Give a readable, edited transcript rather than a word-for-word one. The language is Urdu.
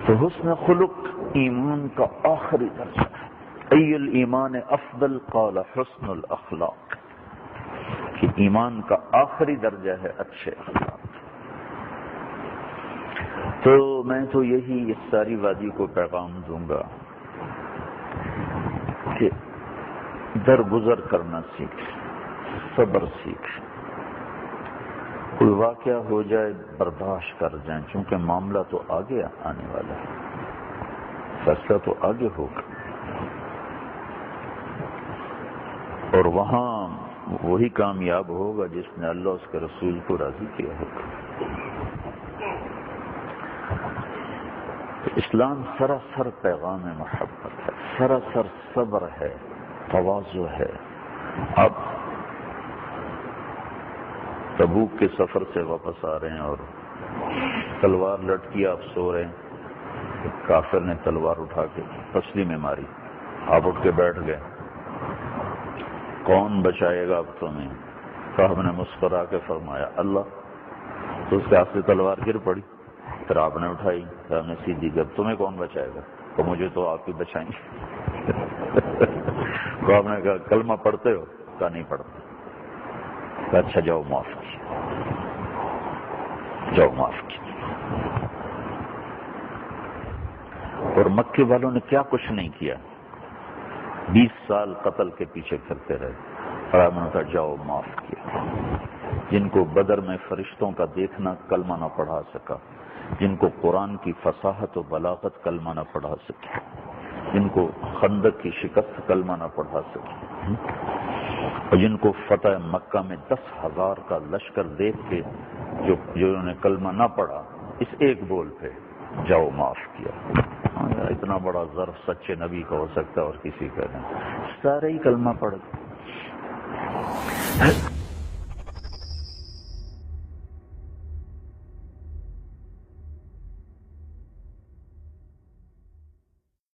تو حسن خلق ایمان کا آخری درجہ ہے. ای الایمان افضل قال حسن الاخلاق، کہ ایمان کا آخری درجہ ہے اچھے اخلاق. تو میں تو یہی اس ساری وادی کو پیغام دوں گا کہ درگزر کرنا سیکھ، صبر سیکھ. کوئی واقعہ ہو جائے برداشت کر جائیں، چونکہ معاملہ تو آگے آنے والا ہے، فیصلہ تو آگے ہوگا، اور وہاں وہی کامیاب ہوگا جس نے اللہ اس کے رسول کو راضی کیا ہوگا. اسلام سراسر پیغام محبت ہے، سراسر صبر ہے، تواضع ہے. اب تبوک کے سفر سے واپس آ رہے ہیں اور تلوار لٹکی، آپ سو رہے ہیں، کافر نے تلوار اٹھا کے پسلی میں ماری، آپ اٹھ کے بیٹھ گئے. کون بچائے گا اب تمہیں؟ صاحب نے مسکرا کے فرمایا اللہ. تو اس کے ہاتھ سے تلوار گر پڑی، پھر آپ نے اٹھائی، صاحب نے سیدھی کر، تمہیں کون بچائے گا؟ تو مجھے تو آپ ہی بچائیں گے. تو آپ نے کہا کلمہ پڑھتے ہو؟ کہا نہیں پڑھتے. کہا اچھا جاؤ معاف کیا، جاؤ معاف کیا. اور مکے والوں نے کیا کچھ نہیں کیا، 20 سال قتل کے پیچھے پھرتے رہے، اور آپ نے کہا جاؤ معاف کیا. جن کو بدر میں فرشتوں کا دیکھنا کلمہ نہ پڑھا سکا، جن کو قرآن کی فصاحت و بلاغت کلمہ نہ پڑھا سکے، جن کو خندق کی شکست کلمہ نہ پڑھا سکے، اور جن کو فتح مکہ میں 10,000 کا لشکر دیکھ کے جنہوں نے کلمہ نہ پڑھا، اس ایک بول پہ جاؤ معاف کیا. اتنا بڑا ظرف سچے نبی کا ہو سکتا ہے اور کسی کا نہیں. سارے ہی کلمہ پڑھ